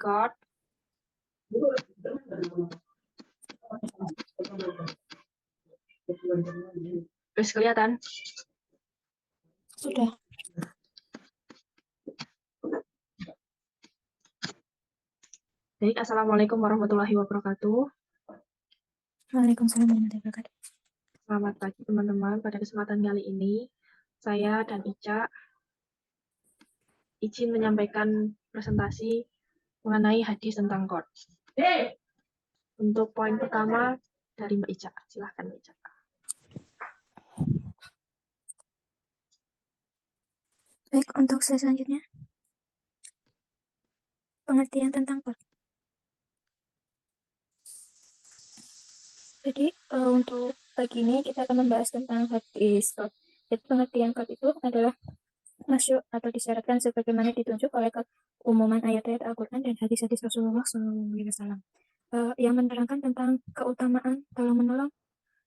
record. Terus kelihatan? Sudah. Baik, Assalamualaikum warahmatullahi wabarakatuh. Waalaikumsalam warahmatullahi wabarakatuh. Selamat pagi teman-teman. Pada kesempatan kali ini, saya dan Ica izin menyampaikan presentasi mengenai hadis tentang qad. Untuk poin pertama dari Mbak Ica. Silahkan Mbak Ica. Baik, untuk slide selanjutnya. Pengertian tentang qad. Jadi, untuk pagi ini kita akan membahas tentang hadis qad. Jadi, pengertian qad itu adalah masyru' atau disyaratkan sebagaimana ditunjuk oleh keumuman ayat-ayat Al-Quran dan hadis-hadis Rasulullah SAW, yang menerangkan tentang keutamaan tolong-menolong,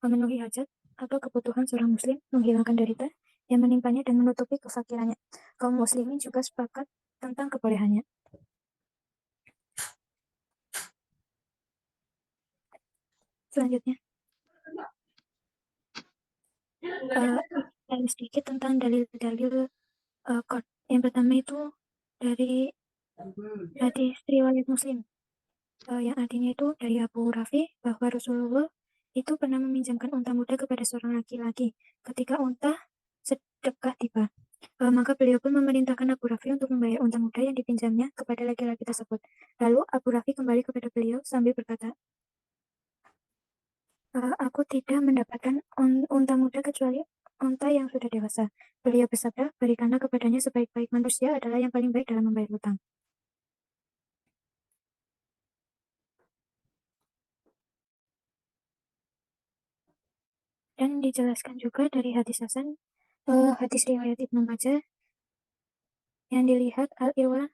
memenuhi hajat atau kebutuhan seorang muslim, menghilangkan derita yang menimpanya dan menutupi kefakirannya. Kaum muslimin juga sepakat tentang kebolehannya. Selanjutnya, sedikit tentang dalil-dalil qad. Yang pertama itu dari hadis riwayat Muslim, yang artinya itu dari Abu Rafi bahwa Rasulullah itu pernah meminjamkan unta muda kepada seorang laki-laki. Ketika unta sedekah tiba, maka beliau pun memerintahkan Abu Rafi untuk membayar unta muda yang dipinjamnya kepada laki-laki tersebut. Lalu Abu Rafi kembali kepada beliau sambil berkata, aku tidak mendapatkan unta muda kecuali unta yang sudah dewasa. Beliau bersabda, berikanlah kepadanya sebaik-baik manusia adalah yang paling baik dalam membayar hutang. Dan dijelaskan juga dari hadis Hasan, hadis riwayat Ibnu Majah yang dilihat Al-Irwa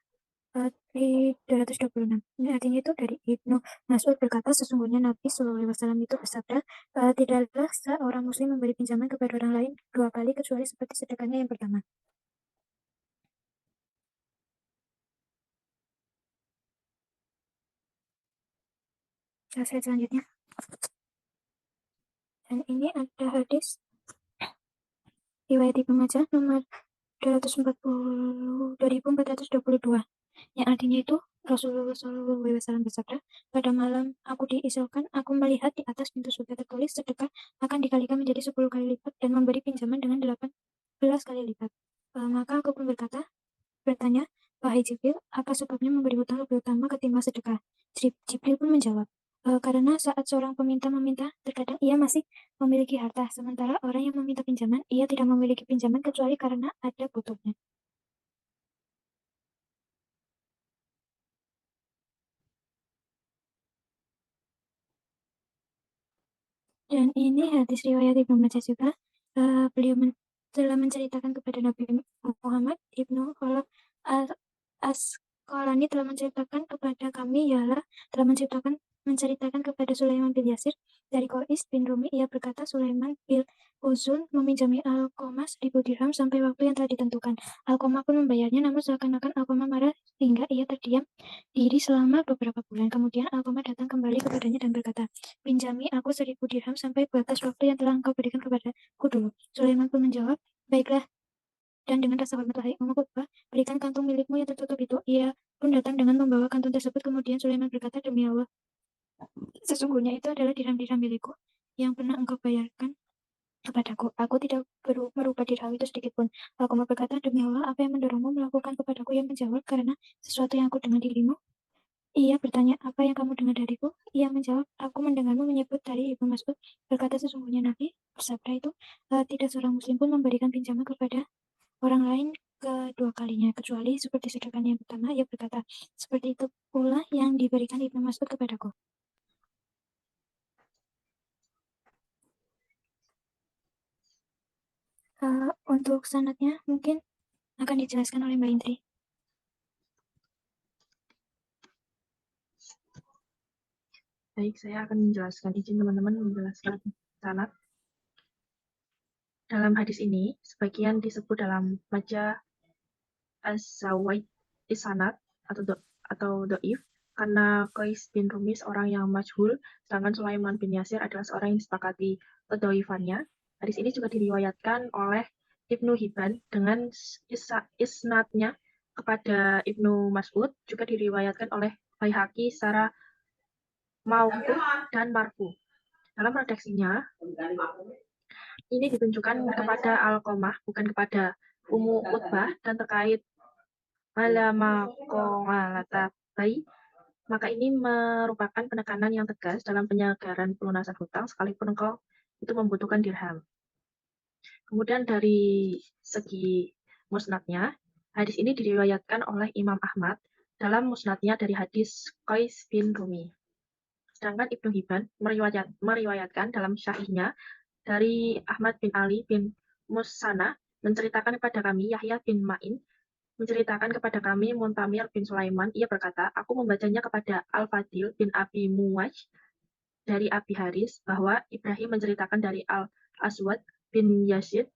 226. Ini artinya itu dari Ibnu Mas'ud berkata, sesungguhnya Nabi SAW itu bersabda, tidaklah seorang muslim memberi pinjaman kepada orang lain 2 kali kecuali seperti sedekahnya yang pertama. Slide selanjutnya. Dan ini ada hadis riwayat Ibnu Majah nomor 2422, yang artinya itu Rasulullah SAW bersabda, pada malam aku diisaukan, aku melihat di atas pintu surga tertulis sedekah akan dikalikan menjadi 10 kali lipat dan memberi pinjaman dengan 18 kali lipat. Maka aku pun bertanya, wahai Jibril, apa sebabnya memberi hutang lebih utama ketimbang sedekah? Jibril pun menjawab, karena saat seorang peminta meminta, terkadang ia masih memiliki harta, sementara orang yang meminta pinjaman, ia tidak memiliki pinjaman kecuali karena ada butuhnya. Dan ini hadis riwayat Ibnu Majah juga. Beliau telah menceritakan kepada Nabi Muhammad, Ibnu Khalaf Asqalani telah menceritakan kepada kami, ialah telah menceritakan kepada Sulaiman bin Yasir dari Qais bin Rumi. Ia berkata, Sulaiman bin Uzun meminjami Alqamah 1000 dirham sampai waktu yang telah ditentukan. Alqamah pun membayarnya, namun seakan-akan Alqamah marah hingga ia terdiam diri selama beberapa bulan. Kemudian Alqamah datang kembali kepadanya dan berkata, pinjami aku 1000 dirham sampai batas waktu yang telah engkau berikan kepadaku dulu. Sulaiman pun menjawab, baiklah. Dan dengan rasa hormat, wahai Ummu Qutbah, berikan kantung milikmu yang tertutup itu. Ia pun datang dengan membawa kantung tersebut. Kemudian Sulaiman berkata, demi Allah, sesungguhnya itu adalah dirham-dirham milikku yang pernah engkau bayarkan kepadaku. Aku tidak merubah dirham itu sedikit pun. Aku berkata, demi Allah, apa yang mendorongmu melakukan kepadaku? Yang menjawab, karena sesuatu yang aku dengar dirimu. Ia bertanya, apa yang kamu dengar dariku? Ia menjawab, aku mendengarmu menyebut dari Ibnu Mas'ud berkata, sesungguhnya Nabi bersabda itu, tidak seorang muslim pun memberikan pinjaman kepada orang lain kedua kalinya, kecuali seperti sedekahnya yang pertama. Ia berkata, seperti itu pula yang diberikan Ibnu Mas'ud kepadaku. Untuk sanadnya mungkin akan dijelaskan oleh Mbak Indri. Baik, saya akan menjelaskan, izin teman-teman menjelaskan sanad. Dalam hadis ini, sebagian disebut dalam Majah Az-Zawaid Isanad atau do'if karena Qais bin Rumi seorang yang majhul, sedangkan Sulaiman bin Yasir adalah seorang yang disepakati kedoifannya. Hadis ini juga diriwayatkan oleh Ibnu Hibban dengan isnadnya kepada Ibnu Mas'ud, juga diriwayatkan oleh Baihaqi secara mauquf dan marfu. Dalam redaksinya, ini ditunjukkan kepada Alqamah, bukan kepada Ummu Utbah, dan terkait malamakomalata bayi, maka ini merupakan penekanan yang tegas dalam penyegaran pelunasan hutang sekalipun engkau itu membutuhkan dirham. Kemudian dari segi musnadnya, hadis ini diriwayatkan oleh Imam Ahmad dalam musnadnya dari hadis Qais bin Rumi. Sedangkan Ibnu Hibban meriwayatkan dalam syahihnya dari Ahmad bin Ali bin Musana menceritakan kepada kami Yahya bin Ma'in menceritakan kepada kami Muntamir bin Sulaiman, ia berkata, aku membacanya kepada Al-Fadil bin Abi Muwaj dari Abi Haris bahwa Ibrahim menceritakan dari Al-Aswad bin Yazid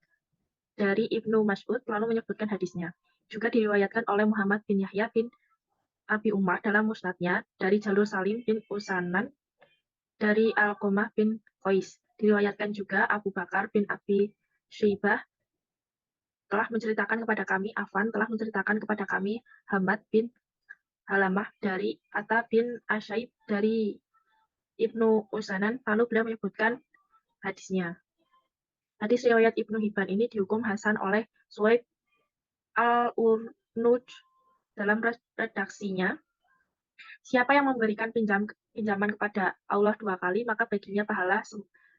dari Ibnu Mas'ud lalu menyebutkan hadisnya. Juga diriwayatkan oleh Muhammad bin Yahya bin Abi Umar dalam musnadnya dari jalur Salim bin Usanan dari Al-Qamah bin Qais. Diriwayatkan juga Abu Bakar bin Abi Syaibah telah menceritakan kepada kami, Afan telah menceritakan kepada kami Hamad bin Halamah dari Atta bin Asyaib dari Ibnu Usanan, lalu beliau menyebutkan hadisnya. Hadis riwayat Ibnu Hibban ini dihukum hasan oleh Suwaid Al-Urnuj dalam redaksinya. Siapa yang memberikan pinjaman kepada Allah 2 kali, maka baginya pahala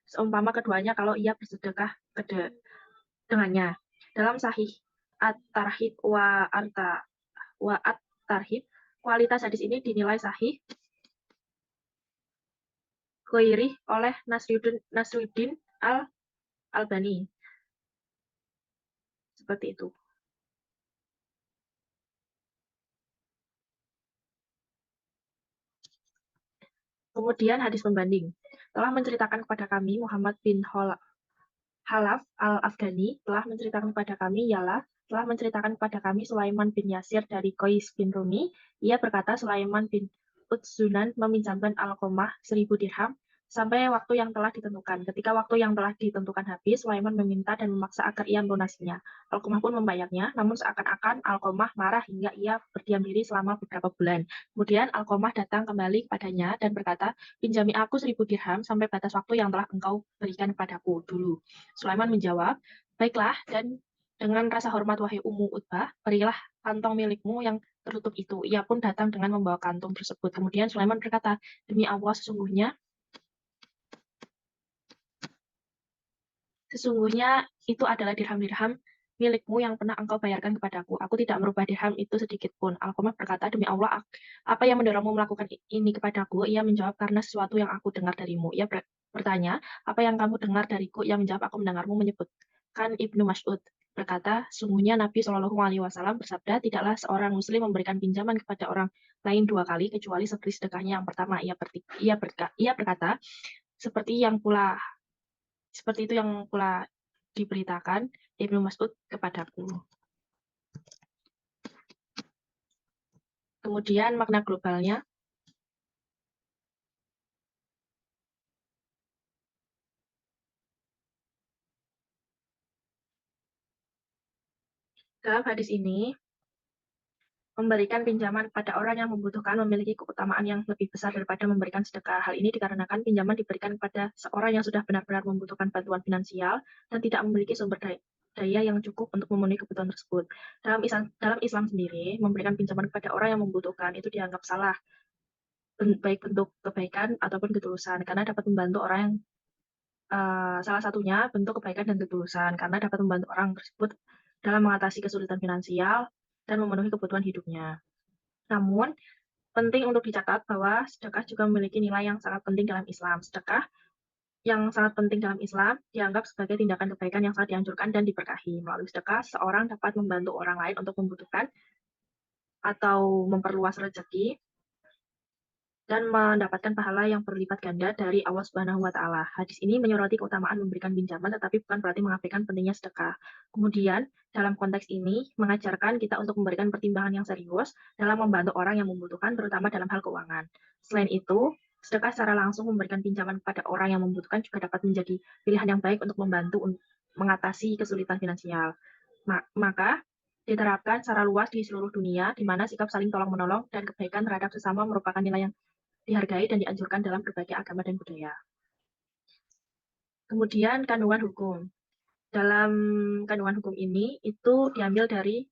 seumpama keduanya kalau ia bersedekah dengannya. Dalam Sahih At-Tarhib wa At-Tarhib, kualitas hadis ini dinilai sahih ghairih oleh Nasruddin Al-Albani. Seperti itu. Kemudian hadis pembanding. Telah menceritakan kepada kami Muhammad bin Halaf Al-Afghani, telah menceritakan kepada kami Yala, telah menceritakan kepada kami Sulaiman bin Yasir dari Qais bin Rumi. Ia berkata Sulaiman bin Utzunan meminjamkan Alqamah 1000 dirham sampai waktu yang telah ditentukan. Ketika waktu yang telah ditentukan habis, Sulaiman meminta dan memaksa agar ia melunasinya. Alqamah pun membayarnya, namun seakan-akan Alqamah marah hingga ia berdiam diri selama beberapa bulan. Kemudian Alqamah datang kembali kepadanya dan berkata, pinjami aku 1000 dirham sampai batas waktu yang telah engkau berikan padaku dulu. Sulaiman menjawab, baiklah, dan dengan rasa hormat wahai Ummu Utbah, berilah kantong milikmu yang tertutup itu. Ia pun datang dengan membawa kantong tersebut. Kemudian Sulaiman berkata, demi Allah sesungguhnya itu adalah dirham-dirham milikmu yang pernah engkau bayarkan kepadaku. Aku tidak merubah dirham itu sedikit pun. Alqamah berkata, demi Allah, apa yang mendorongmu melakukan ini kepadaku? Ia menjawab, karena sesuatu yang aku dengar darimu. Ia bertanya, apa yang kamu dengar dariku? Ia menjawab, aku mendengarmu menyebutkan Ibnu Mas'ud berkata, sungguhnya Nabi Shallallahu Alaihi Wasallam bersabda, tidaklah seorang Muslim memberikan pinjaman kepada orang lain 2 kali kecuali seperti sedekahnya yang pertama. Ia berkata, seperti itu yang pula diberitakan Ibnu Mas'ud kepadaku. Kemudian makna globalnya. Dalam hadis ini, memberikan pinjaman pada orang yang membutuhkan memiliki keutamaan yang lebih besar daripada memberikan sedekah. Hal ini dikarenakan pinjaman diberikan kepada seorang yang sudah benar-benar membutuhkan bantuan finansial dan tidak memiliki sumber daya yang cukup untuk memenuhi kebutuhan tersebut. Dalam Islam sendiri, memberikan pinjaman kepada orang yang membutuhkan itu dianggap salah, baik bentuk kebaikan ataupun ketulusan, karena dapat membantu orang yang salah satunya bentuk kebaikan dan ketulusan, karena dapat membantu orang tersebut dalam mengatasi kesulitan finansial dan memenuhi kebutuhan hidupnya. Namun, penting untuk dicatat bahwa sedekah juga memiliki nilai yang sangat penting dalam Islam. Sedekah yang sangat penting dalam Islam dianggap sebagai tindakan kebaikan yang sangat dianjurkan dan diberkahi. Melalui sedekah, seorang dapat membantu orang lain untuk membutuhkan atau memperluas rezeki, dan mendapatkan pahala yang berlipat ganda dari Allah Subhanahu wa taala. Hadis ini menyoroti keutamaan memberikan pinjaman tetapi bukan berarti mengabaikan pentingnya sedekah. Kemudian, dalam konteks ini mengajarkan kita untuk memberikan pertimbangan yang serius dalam membantu orang yang membutuhkan terutama dalam hal keuangan. Selain itu, sedekah secara langsung memberikan pinjaman kepada orang yang membutuhkan juga dapat menjadi pilihan yang baik untuk membantu mengatasi kesulitan finansial. Maka diterapkan secara luas di seluruh dunia, di mana sikap saling tolong-menolong dan kebaikan terhadap sesama merupakan nilai yang dihargai dan dianjurkan dalam berbagai agama dan budaya. Kemudian kandungan hukum. Dalam kandungan hukum ini itu diambil dari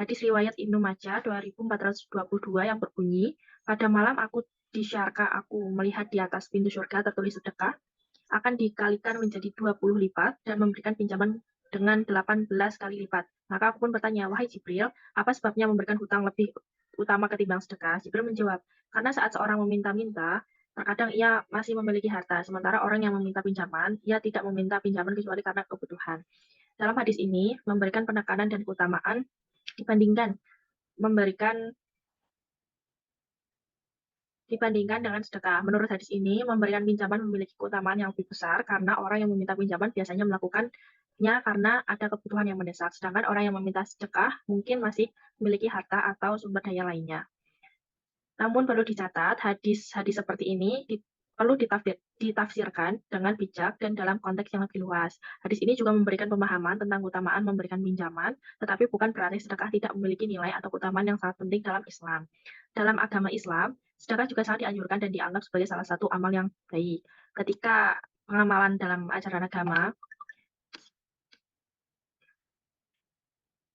hadis riwayat Ibnu Majah 2422 yang berbunyi, pada malam aku disyarka aku melihat di atas pintu surga tertulis sedekah, akan dikalikan menjadi 20 lipat dan memberikan pinjaman dengan 18 kali lipat. Maka aku pun bertanya, wahai Jibril, apa sebabnya memberikan hutang lebih utama ketimbang sedekah? Jibril menjawab, karena saat seorang meminta-minta, terkadang ia masih memiliki harta, sementara orang yang meminta pinjaman, ia tidak meminta pinjaman kecuali karena kebutuhan. Dalam hadis ini, memberikan penekanan dan keutamaan dibandingkan memberikan dibandingkan dengan sedekah. Menurut hadis ini, memberikan pinjaman memiliki keutamaan yang lebih besar karena orang yang meminta pinjaman biasanya melakukannya karena ada kebutuhan yang mendesak, sedangkan orang yang meminta sedekah mungkin masih memiliki harta atau sumber daya lainnya. Namun perlu dicatat, hadis-hadis seperti ini perlu ditafsirkan dengan bijak dan dalam konteks yang lebih luas. Hadis ini juga memberikan pemahaman tentang keutamaan memberikan pinjaman, tetapi bukan berarti sedekah tidak memiliki nilai atau keutamaan yang sangat penting dalam Islam. Dalam agama Islam, sedekah juga sangat dianjurkan dan dianggap sebagai salah satu amal yang baik. Ketika pengamalan dalam ajaran agama,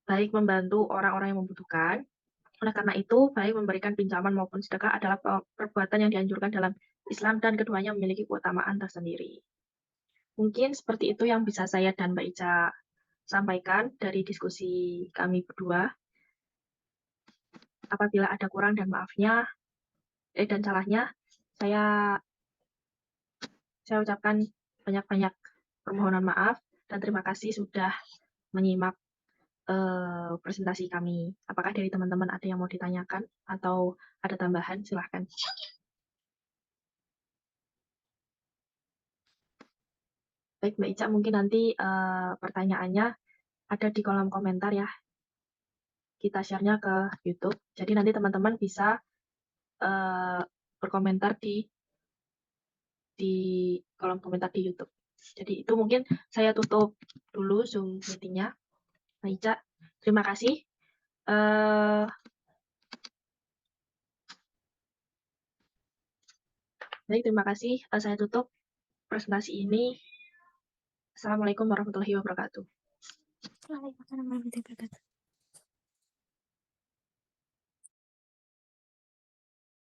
baik membantu orang-orang yang membutuhkan, oleh karena itu, baik memberikan pinjaman maupun sedekah adalah perbuatan yang dianjurkan dalam Islam dan keduanya memiliki keutamaan tersendiri. Mungkin seperti itu yang bisa saya dan Mbak Ica sampaikan dari diskusi kami berdua. Apabila ada kurang dan maafnya, dan salahnya, saya saya ucapkan banyak-banyak permohonan maaf dan terima kasih sudah menyimak presentasi kami. Apakah dari teman-teman ada yang mau ditanyakan atau ada tambahan? Silahkan. Baik, Mbak Ica, mungkin nanti pertanyaannya ada di kolom komentar ya. Kita share-nya ke YouTube. Jadi nanti teman-teman bisa berkomentar di kolom komentar di YouTube. Jadi itu mungkin saya tutup dulu Zoom meeting-nya. Mbak Ica, terima kasih. Baik, terima kasih. Saya tutup presentasi ini. Assalamualaikum warahmatullahi wabarakatuh. Waalaikumsalam warahmatullahi wabarakatuh.